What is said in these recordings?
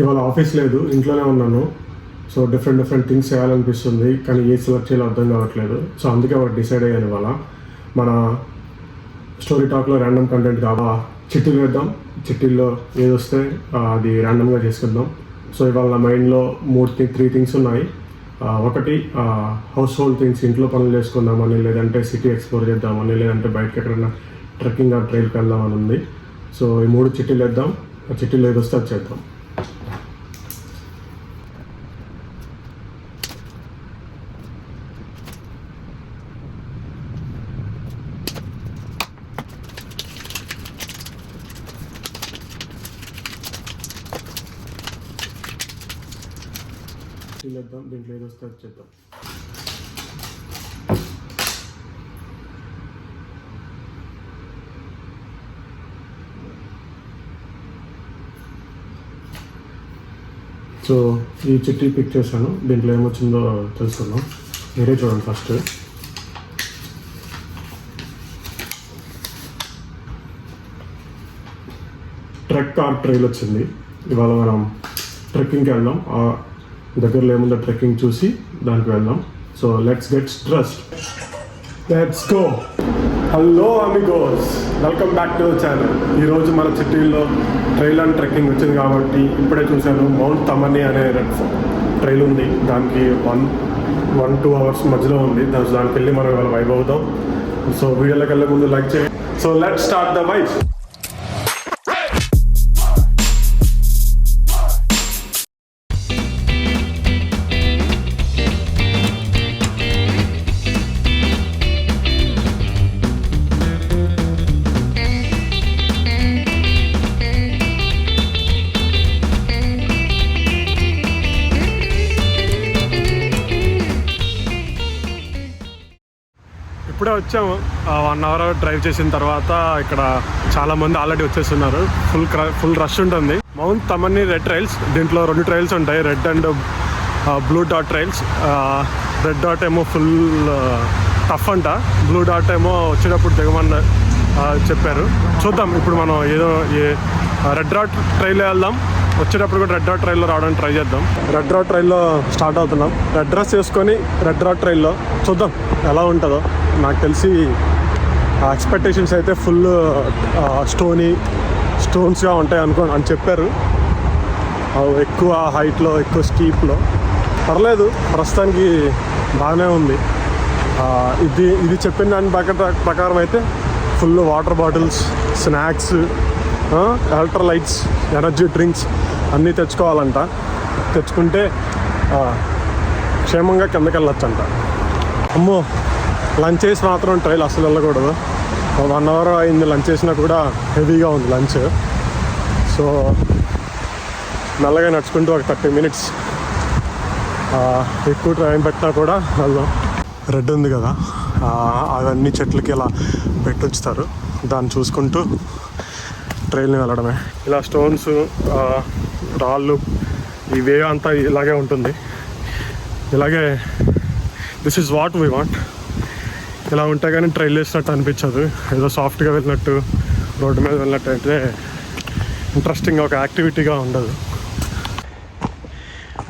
ఇవాళ ఆఫీస్ లేదు, ఇంట్లోనే ఉన్నాను. సో డిఫరెంట్ థింగ్స్ చేయాలనిపిస్తుంది, కానీ ఏ సెలెక్ట్ చేయాలో అర్థం కావట్లేదు. సో అందుకే ఒకటి డిసైడ్ అయ్యాను. ఇవాళ మన స్టోరీ టాక్లో ర్యాండమ్ కంటెంట్ కావా చిట్టీలు వేద్దాం. చిట్టీల్లో ఏది వస్తే అది ర్యాండమ్గా చేసుకుందాం. సో ఇవాళ నా మైండ్లో 3 థింగ్స్ ఉన్నాయి. ఒకటి హౌస్ హోల్డ్ థింగ్స్, ఇంట్లో పనులు చేసుకుందామని, లేదంటే సిటీ ఎక్స్ప్లోర్ చేద్దామని, లేదంటే బయటకి ఎక్కడైనా ట్రెక్కింగ్ ఆ ట్రైల్కి వెళ్దామని ఉంది. సో ఈ 3 చిట్టీలు వేద్దాం. ఆ చిట్టీలు ఏది వస్తే అది చేద్దాం. చేద్దాం, దీంట్లో ఏది వస్తే అది చేద్దాం. సో ఈ చిట్టి పిక్ చేశాను, దీంట్లో ఏమొచ్చిందో తెలుసుకుందాం. మీరే చూడండి. ఫస్ట్ ట్రెక్ ఆర్ ట్రైల్ వచ్చింది. ఇవాళ మనం ట్రెక్కింగ్కి వెళ్దాం. దగ్గరలో ఏముందో ట్రెక్కింగ్ చూసి దానికి వెళ్దాం. So let's get stressed, let's go. Hello Amigos, welcome back to the channel. ఈరోజు మన చిట్టీల్లో ట్రైల్ అండ్ ట్రెక్కింగ్ వచ్చింది కాబట్టి ఇప్పుడే చూశాను. మౌంట్ తమని అనే ట్రైల్ ఉంది, దానికి 1-2 అవర్స్ మధ్యలో ఉంది. దానికి వెళ్ళి మనం ఇవాళ వైబ్ అవుతాం. సో వీడియోలోకి వెళ్ళే ముందు లైక్ చేయండి. So let's start the vibe. ఇప్పుడే వచ్చాము. 1 అవర్ డ్రైవ్ చేసిన తర్వాత ఇక్కడ చాలామంది ఆల్రెడీ వచ్చేస్తున్నారు. ఫుల్ రష్ ఉంటుంది. మౌంట్ తమని రెడ్ ట్రైల్స్, దీంట్లో 2 ట్రైల్స్ ఉంటాయి, red and blue dot trails. Red dot ఏమో ఫుల్ టఫ్ అంట, బ్లూ డాట్ ఏమో వచ్చేటప్పుడు దిగమని చెప్పారు. చూద్దాం, ఇప్పుడు మనం రెడ్ డాట్ ట్రైల్లో వెళ్దాం. వచ్చేటప్పుడు కూడా రెడ్ డాట్ ట్రైల్లో రావడానికి ట్రై చేద్దాం. రెడ్ డాట్ ట్రైల్లో స్టార్ట్ అవుతున్నాం. రెడ్ డ్రెస్ వేసుకొని రెడ్ డాట్ ట్రైల్లో చూద్దాం ఎలా ఉంటుందో. నాకు తెలిసి ఎక్స్పెక్టేషన్స్ అయితే ఫుల్ స్టోన్స్గా ఉంటాయి అని చెప్పారు. ఎక్కువ హైట్లో, ఎక్కువ స్టీప్లో. పర్లేదు, ప్రస్తుతానికి బాగానే ఉంది. ఇది చెప్పిన దాని ప్రకారం అయితే full water bottles, snacks, electrolytes, energy drinks అన్నీ తెచ్చుకోవాలంట. తెచ్చుకుంటే క్షేమంగా కిందకి వెళ్ళొచ్చంట. అమ్మో, లంచ్ చేసి మాత్రం ట్రైల్ అసలు వెళ్ళకూడదు. 1 అవర్ అయింది లంచ్ చేసినా కూడా హెవీగా ఉంది లంచ్. సో మెల్లగా నడుచుకుంటూ ఒక 30 మినిట్స్ ఎక్కువ టైం పెట్టినా కూడా వెళ్దాం. రెడ్ ఉంది కదా, అవన్నీ చెట్లకి ఇలా పెట్టొచ్చుతారు. దాన్ని చూసుకుంటూ ట్రైల్ని వెళ్ళడమే. ఇలా స్టోన్స్, రాళ్ళు, ఈ వేవ్ అంతా ఇలాగే ఉంటుంది. ఇలాగే this is what we want. ఇలా ఉంటే కానీ ట్రైల్ వేసినట్టు అనిపించదు. ఏదో సాఫ్ట్గా వెళ్ళినట్టు, రోడ్డు మీద వెళ్ళినట్టు అయితే ఇంట్రెస్టింగ్గా ఒక యాక్టివిటీగా ఉండదు.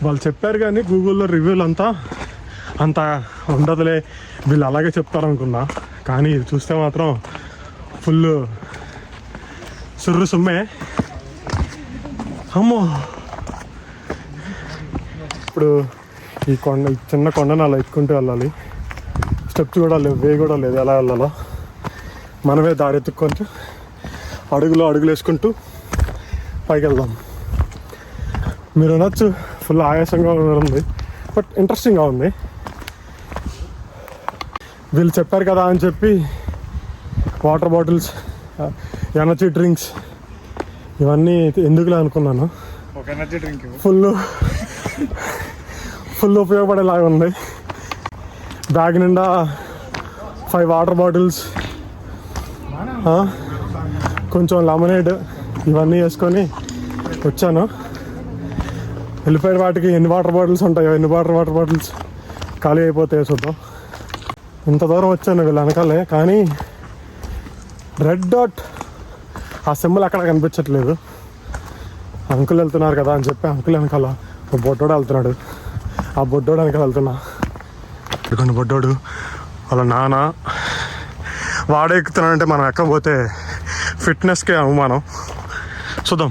వాళ్ళు చెప్పారు కానీ గూగుల్లో రివ్యూలు అంత ఉండదులే, వీళ్ళు అలాగే చెప్తారనుకున్నా. కానీ ఇది చూస్తే మాత్రం ఫుల్ సుమ్మే. అమ్మో, ఇప్పుడు ఈ చిన్న కొండను అలా ఎక్కుంటూ వెళ్ళాలి. స్టెప్స్ కూడా లేవు, వే కూడా లేదు. ఎలా వెళ్ళాలో మనమే దారి ఎత్తుక్కుంటూ అడుగులు వేసుకుంటూ పైకి వెళ్దాం. మీరు అనొచ్చు ఫుల్ ఆయాసంగా ఉంది, బట్ ఇంట్రెస్టింగ్గా ఉంది. వీళ్ళు చెప్పారు కదా అని చెప్పి వాటర్ బాటిల్స్, ఎనర్జీ డ్రింక్స్ ఇవన్నీ ఎందుకులే అనుకున్నాను. ఒక ఎనర్జీ డ్రింక్ ఫుల్ ఉపయోగపడేలాగా ఉంది. బ్యాగ్ నిండా 5 వాటర్ బాటిల్స్, కొంచెం లెమనేడ్ ఇవన్నీ వేసుకొని వచ్చాను. వెళ్ళిపోయే వాటికి ఎన్ని వాటర్ బాటిల్స్ ఉంటాయో, ఎన్ని వాటర్ బాటిల్స్ ఖాళీ అయిపోతాయో చూద్దాం. ఇంత దూరం వచ్చాను వీళ్ళు వెనకాలే, కానీ రెడ్ డాట్ ఆ సింబల్ అక్కడ కనిపించట్లేదు. అంకుల్ వెళ్తున్నారు కదా అని చెప్పి అంకుల్ వెనకాల ఒక బొడ్డోడు వెళ్తున్నాడు. ఆ బొడ్డోడు వెనకాల వెళ్తున్నా. ఇదిగోండి బొడ్డోడు వాళ్ళ నాన్న. వాడే ఎక్కుతున్నాడంటే మనం ఎక్కకపోతే ఫిట్నెస్కే అవమానం. చూద్దాం.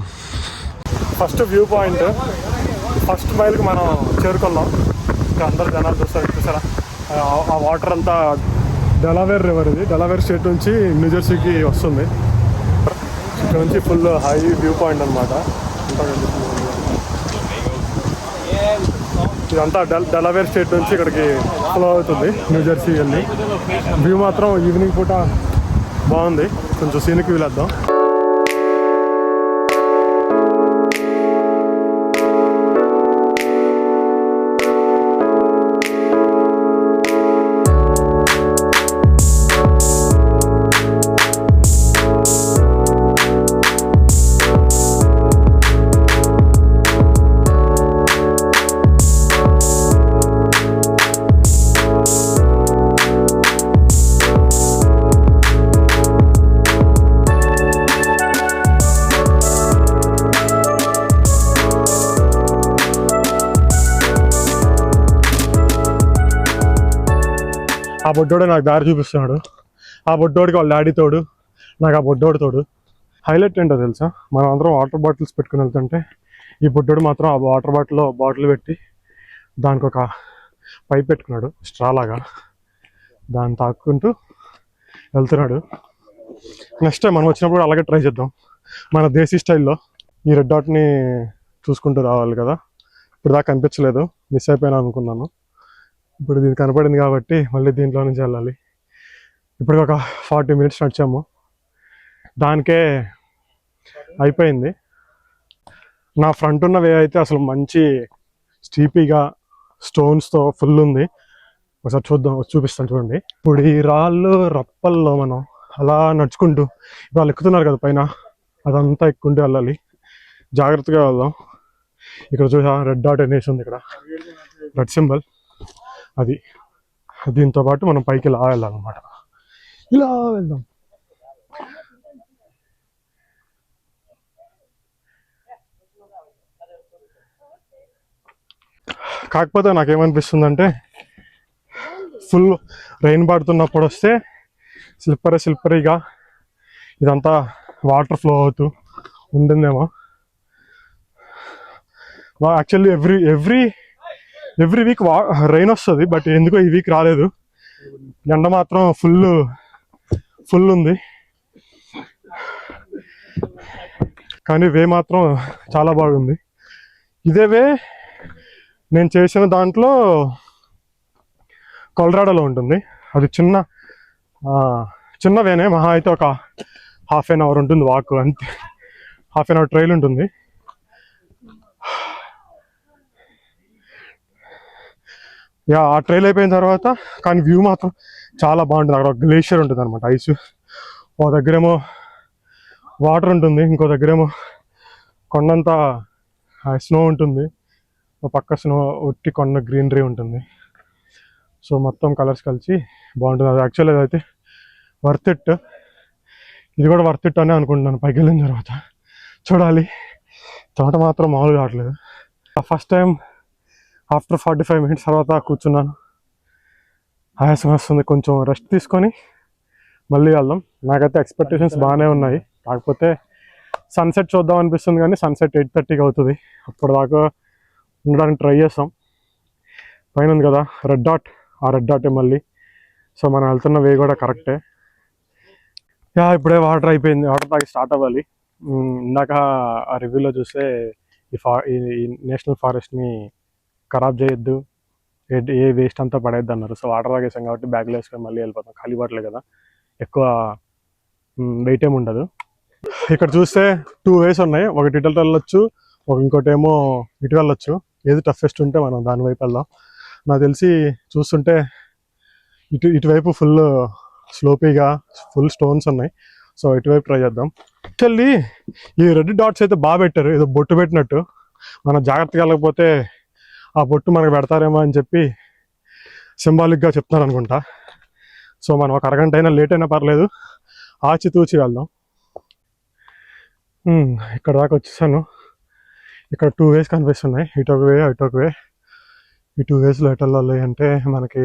ఫస్ట్ వ్యూ పాయింట్, ఫస్ట్ మైల్కి మనం చేరుకున్నాం. ఇక్కడ అందరు జనాలు చూసారా, ఆ వాటర్ అంతా డెలావేర్ రివర్. ఇది డెలావేర్ స్టేట్ నుంచి న్యూజెర్సీకి వస్తుంది. ఇక్కడ నుంచి ఫుల్ హై వ్యూ పాయింట్ అనమాట. ఇదంతా డెలావేర్ స్టేట్ నుంచి ఇక్కడికి ఫ్లో అవుతుంది న్యూజెర్సీ వెళ్ళి. వ్యూ మాత్రం ఈవినింగ్ పూట బాగుంది. కొంచెం సీనిక్ వ్యూ వేద్దాం. ఆ బొడ్డోడే నాకు దారి చూపిస్తున్నాడు. ఆ బొడ్డోడికి వాళ్ళ డాడీ తోడు, నాకు ఆ బొడ్డోడు తోడు. హైలైట్ ఏంటో తెలుసా, మనం అందరం వాటర్ బాటిల్స్ పెట్టుకుని వెళ్తుంటే ఈ బొడ్డోడు మాత్రం ఆ వాటర్ బాటిల్ పెట్టి దానికి ఒక పైప్ పెట్టుకున్నాడు, స్ట్రా లాగా. దాన్ని తాక్కుంటూ వెళ్తున్నాడు. నెక్స్ట్ టైం మనం వచ్చినప్పుడు అలాగే ట్రై చేద్దాం, మన దేశీ స్టైల్లో. ఈ రెడ్ డాట్ని చూసుకుంటూ రావాలి కదా. ఇప్పుడు దాకా కనిపించలేదు, మిస్ అయిపోయినా అనుకున్నాను. ఇప్పుడు దీనికి కనపడింది కాబట్టి మళ్ళీ దీంట్లో నుంచి వెళ్ళాలి. ఇప్పుడు ఒక 40 minutes నడిచాము, దానికే అయిపోయింది. నా ఫ్రంట్ ఉన్న వే అయితే అసలు మంచి స్టీపీగా స్టోన్స్తో ఫుల్ ఉంది. ఒకసారి చూపిస్తాను చూడండి. ఇప్పుడు ఈ రాళ్ళు రప్పల్లో మనం అలా నడుచుకుంటూ, వాళ్ళు ఎక్కుతున్నారు కదా పైన, అదంతా ఎక్కుంటూ వెళ్ళాలి. జాగ్రత్తగా వెళ్దాం. ఇక్కడ చూసా రెడ్ డాట్ అనేసి ఉంది, ఇక్కడ రెడ్ సింబల్. అది దీంతో పాటు మనం పైకి ఇలా వెళ్ళాలన్నమాట. ఇలా వెళ్దాం. కాకపోతే నాకేమనిపిస్తుందంటే, ఫుల్ రెయిన్ పడుతున్నప్పుడు వస్తే స్లిప్పరీగా ఇదంతా వాటర్ ఫ్లో అవుతూ ఉంటుందేమో. యాక్చువల్లీ ఎవ్రీ వీక్ రెయిన్ వస్తుంది, బట్ ఎందుకో ఈ వీక్ రాలేదు. ఎండ మాత్రం ఫుల్ ఉంది, కానీ వే మాత్రం చాలా బాగుంది. ఇదే వే నేను చేసిన దాంట్లో కొలరాడోలో ఉంటుంది. అది చిన్న వేనే, మహా అయితే ఒక ½ an hour ఉంటుంది వాక్, అంతే. ½ an hour ట్రైల్ ఉంటుంది. ఆ ట్రైల్ అయిపోయిన తర్వాత కానీ వ్యూ మాత్రం చాలా బాగుంటుంది. అక్కడ ఒక గ్లేషియర్ ఉంటుంది అనమాట, ఐస్. ఓ దగ్గరేమో వాటర్ ఉంటుంది, ఇంకో దగ్గరేమో కొండంతా స్నో ఉంటుంది, ఒక పక్క స్నో ఒట్టి కొండ గ్రీనరీ ఉంటుంది. సో మొత్తం కలర్స్ కలిసి బాగుంటుంది. అది యాక్చువల్లీ అదైతే వర్త్ ఇట్. ఇది కూడా వర్త్ ఇట్ అనే అనుకుంటున్నాను. పైకి వెళ్ళిన తర్వాత చూడాలి. తోట మాత్రం మామూలుగా కావట్లేదు. ఫస్ట్ టైం ఆఫ్టర్ 45 minutes తర్వాత కూర్చున్నాను. ఆయాసం వస్తుంది. కొంచెం రెస్ట్ తీసుకొని మళ్ళీ వెళ్దాం. నాకైతే ఎక్స్పెక్టేషన్స్ బాగానే ఉన్నాయి. కాకపోతే సన్సెట్ చూద్దాం అనిపిస్తుంది, కానీ సన్సెట్ 8:30కి అవుతుంది. అప్పటిదాకా ఉండడానికి ట్రై చేస్తాం. పైన ఉంది కదా రెడ్ డాట్, ఆ రెడ్ డాటే మళ్ళీ. సో మనం వెళ్తున్న వే కూడా కరెక్టే. ఇప్పుడే వాటర్ అయిపోయింది, వాటర్ తాగి స్టార్ట్ అవ్వాలి. ఇందాక ఆ రివ్యూలో చూస్తే ఈ నేషనల్ ఫారెస్ట్ని ఖరాబ్ చేయొద్దు, ఏ వేస్ట్ అంతా పడేద్దు అన్నారు. సో వాటర్ తాగేసాం కాబట్టి బ్యాగ్లో వేసుకొని మళ్ళీ వెళ్ళిపోతాం. ఖాళీ బాటలే కదా, ఎక్కువ వెయిట్ ఏమి ఉండదు. ఇక్కడ చూస్తే 2 ways ఉన్నాయి. ఒకటి ఇటు వెళ్ళొచ్చు, ఇంకోటి ఏమో ఇటు వెళ్ళొచ్చు. ఏది టఫెస్ట్ ఉంటే మనం దాని వైపు వెళ్దాం. నాకు తెలిసి చూస్తుంటే ఇటువైపు ఫుల్ స్లోపీగా ఫుల్ స్టోన్స్ ఉన్నాయి. సో ఇటువైపు ట్రై చేద్దాం. యాక్చువల్లీ ఈ రెడ్ డాట్స్ అయితే బాగా పెట్టారు, ఏదో బొట్టు పెట్టినట్టు. మనం జాగ్రత్తగా వెళ్ళకపోతే ఆ బొట్టు మనకు పెడతారేమో అని చెప్పి సింబాలిక్గా చెప్తున్నారు అనుకుంటా. సో మనం ఒక అరగంట అయినా లేట్ అయినా పర్లేదు, ఆచితూచి వెళ్దాం. ఇక్కడ దాకా వచ్చేసాను. ఇక్కడ 2 వేస్ కనిపిస్తున్నాయి, ఇటు ఒక వే అటు ఒక వే. ఈ 2 వేస్లో ఎటు వెళ్ళాలి అంటే మనకి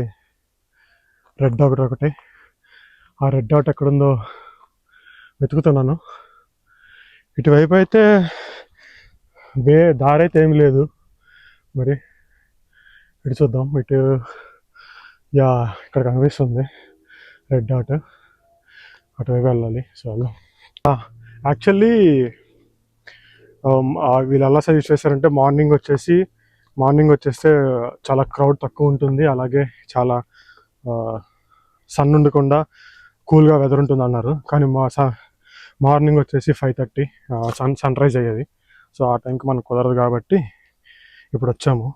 రెడ్ డాట్ ఒకటి, ఆ రెడ్ డాట్ ఎక్కడుందో వెతుకుతున్నాను. ఇటువైపు అయితే దారి అయితే ఏమి లేదు, మరి ఇటు చూద్దాం. ఇటు యా ఇక్కడ కనిపిస్తుంది రెడ్ డాట్, అటువైపు వెళ్ళాలి. సో యాక్చువల్లీ వీళ్ళు ఎలా సజెస్ట్ చేశారంటే మార్నింగ్ వచ్చేస్తే చాలా క్రౌడ్ తక్కువ ఉంటుంది, అలాగే చాలా సన్ ఉండకుండా కూల్గా వెదర్ ఉంటుంది అన్నారు. కానీ మార్నింగ్ వచ్చేసి 5:30 సన్ రైజ్ అయ్యేది. సో ఆ టైంకి మనకు కుదరదు కాబట్టి ఇప్పుడు వచ్చాము.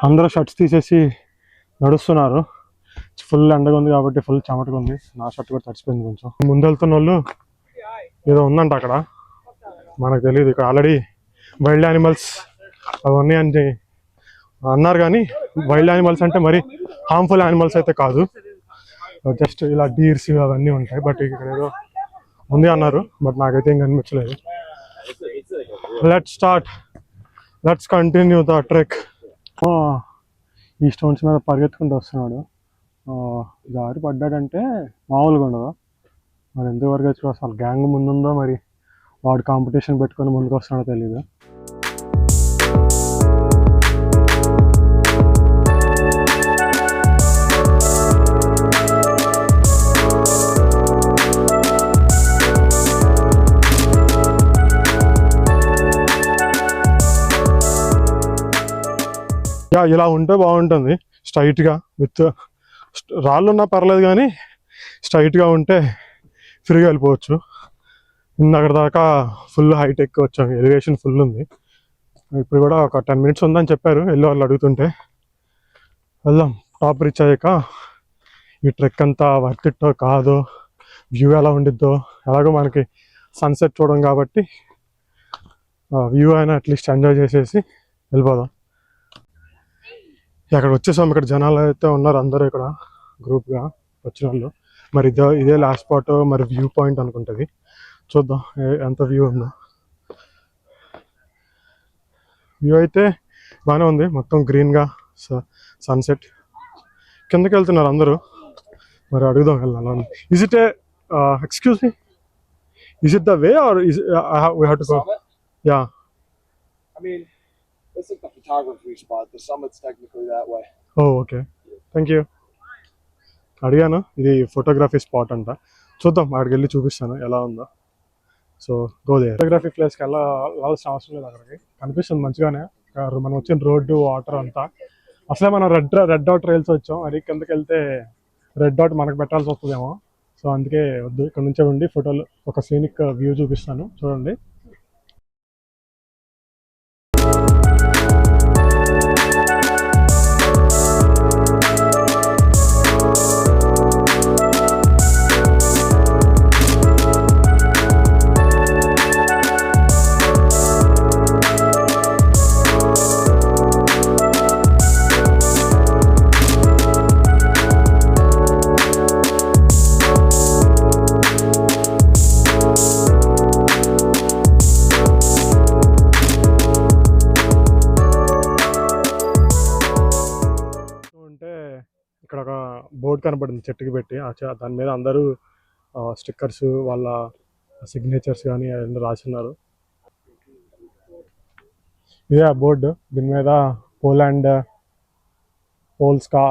అందరూ షర్ట్స్ తీసేసి నడుస్తున్నారు, ఫుల్ ఎండగా ఉంది కాబట్టి, ఫుల్ చెమటగా ఉంది. నా షర్ట్ కూడా తడిచిపోయింది కొంచెం. ముందు వెళ్తున్న వాళ్ళు ఏదో ఉందంట అక్కడ, మనకు తెలియదు. ఇక్కడ ఆల్రెడీ వైల్డ్ యానిమల్స్ అవన్నీ అని అన్నారు, కానీ వైల్డ్ యానిమల్స్ అంటే మరి హార్మ్ఫుల్ యానిమల్స్ అయితే కాదు, జస్ట్ ఇలా డీర్స్ అవన్నీ ఉంటాయి. బట్ ఇక్కడ ఏదో ఉంది అన్నారు, బట్ నాకైతే ఏం కనిపించలేదు. Let's continue the trek. ఈ స్టోన్స్ మీద పరిగెత్తుకుంటూ వస్తున్నాడు, దారి పడ్డాడంటే మామూలుగా ఉండదు. మరి ఎంతవరకు వచ్చి అసలు గ్యాంగ్ ముందుందో, మరి వాడు కాంపిటీషన్ పెట్టుకొని ముందుకు వస్తున్నాడో తెలీదు. ఇలా ఉంటే బాగుంటుంది, స్ట్రైట్గా విత్ రాళ్ళు ఉన్నా పర్లేదు, కానీ స్ట్రైట్గా ఉంటే ఫ్రీగా వెళ్ళిపోవచ్చు. అక్కడ దాకా ఫుల్ హైటెక్ వచ్చాము, ఎలివేషన్ ఫుల్ ఉంది. ఇప్పుడు కూడా ఒక 10 minutes ఉందని చెప్పారు వెళ్ళి వాళ్ళు అడుగుతుంటే. వెళ్దాం. టాప్ రీచ్ అయ్యాక ఈ ట్రెక్ అంతా వర్త్ ఇట్టో కాదో, వ్యూ ఎలా ఉండిద్దో, ఎలాగో మనకి సన్సెట్ చూడడం కాబట్టి వ్యూ అయినా అట్లీస్ట్ ఎంజాయ్ చేసేసి వెళ్ళిపోదాం. అక్కడ వచ్చేసాం. ఇక్కడ జనాలు అయితే ఉన్నారు, అందరూ ఇక్కడ గ్రూప్గా వచ్చిన వాళ్ళు. మరి ఇదే లాస్ట్ స్పాట్, మరి వ్యూ పాయింట్ అనుకుంటుంది. చూద్దాం ఎంత వ్యూ ఉందో. వ్యూ అయితే బాగానే ఉంది, మొత్తం గ్రీన్గా సన్సెట్. కిందకి వెళ్తున్నారు అందరూ, మరి అడుగుదాం వెళ్ళాలి. Is it excuse me, is it the way or we have to go? Yeah. I mean, it's like the photography spot. The summit's technically that way. Oh, okay. Thank you. అడిగాను, ఇది photography spot అంట. చూద్దాం, అక్కడికి వెళ్ళి చూపిస్తాను ఎలా ఉందో. So గోదే photography ప్లేస్కి వెళ్ళాల్సిన అవసరం లేదు, అక్కడికి కనిపిస్తుంది మంచిగానే. మనం వచ్చిన రోడ్డు, వాటర్ అంతా. అసలే మనం రెడ్ డాట్ ట్రైల్స్ వచ్చాం, అది కిందకి వెళ్తే రెడ్ డాట్ మనకు పెట్టాల్సి వస్తుందేమో. సో అందుకే వద్దు, ఇక్కడ నుంచే ఉండి ఫోటోలు, ఒక సీనిక్ వ్యూ చూపిస్తాను చూడండి. ఇక్కడ ఒక బోర్డు కనపడింది చెట్టుకి పెట్టి, దాని మీద అందరూ స్టిక్కర్స్, వాళ్ళ సిగ్నేచర్స్ కానీ అవన్నీ రాస్తున్నారు. ఇదే ఆ బోర్డు, దీని మీద Poland, Polska,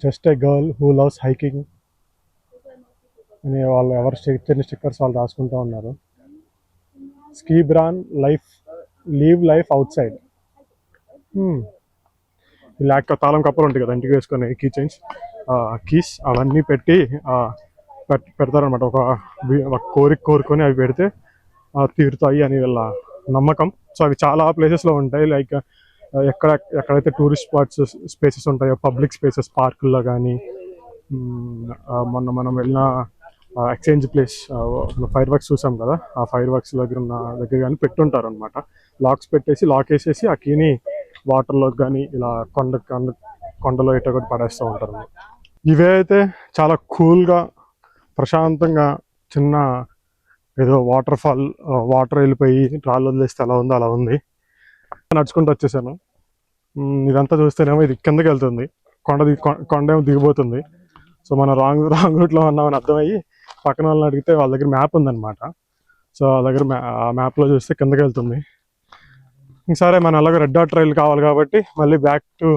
just a girl who loves hiking అని వాళ్ళు ఎవరు చిన్న స్టిక్కర్స్ వాళ్ళు రాసుకుంటూ ఉన్నారు. Ski bran live life outside. తాళం కప్పలు ఉంటాయి కదా ఇంటికి వేసుకొని, కీస్ అవన్నీ పెట్టి పెడతారనమాట. ఒక కోరుకొని అవి పెడితే తీరుతాయి అని వీళ్ళ నమ్మకం. సో అవి చాలా ప్లేసెస్లో ఉంటాయి, లైక్ ఎక్కడైతే టూరిస్ట్ స్పేసెస్ ఉంటాయో, పబ్లిక్ స్పేసెస్, పార్కుల్లో కానీ, మనం వెళ్ళిన ఎక్స్చేంజ్ ప్లేస్, ఫైర్ వర్క్స్ చూసాం కదా, ఆ ఫైర్ వర్క్స్ దగ్గర కానీ పెట్టుంటారు అనమాట. లాక్ వేసేసి ఆ కీని వాటర్లోకి కానీ ఇలా కొండలో ఇటు కూడా పడేస్తూ ఉంటారు. ఇవే అయితే చాలా కూల్గా, ప్రశాంతంగా చిన్న ఏదో వాటర్ ఫాల్, వాటర్ వెళ్ళిపోయి రాళ్ళు వదిలేస్తే ఎలా ఉందో అలా ఉంది. నడుచుకుంటూ వచ్చేసాను. ఇదంతా చూస్తేనేమో ఇది కిందకి వెళ్తుంది, కొండ ఏమో దిగిపోతుంది. సో మనం రాంగ్ రూట్లో ఉన్నామని అర్థమయ్యి పక్కన వాళ్ళని అడిగితే వాళ్ళ దగ్గర మ్యాప్ ఉందన్నమాట. సో వాళ్ళ దగ్గర ఆ మ్యాప్లో చూస్తే కిందకి వెళ్తుంది. సరే మన అలాగే రెడ్ డాట్ ట్రైల్ కావాలి కాబట్టి మళ్ళీ బ్యాక్ టు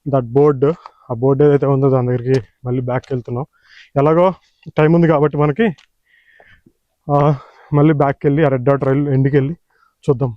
దట్ బోర్డు, ఆ బోర్డు ఏదైతే ఉందో దాని దగ్గరికి మళ్ళీ బ్యాక్కి వెళ్తున్నాం. ఎలాగో టైం ఉంది కాబట్టి మనకి మళ్ళీ బ్యాక్కి వెళ్ళి ఆ రెడ్ డాట్ ట్రైల్ ఎండ్కి వెళ్ళి చూద్దాం.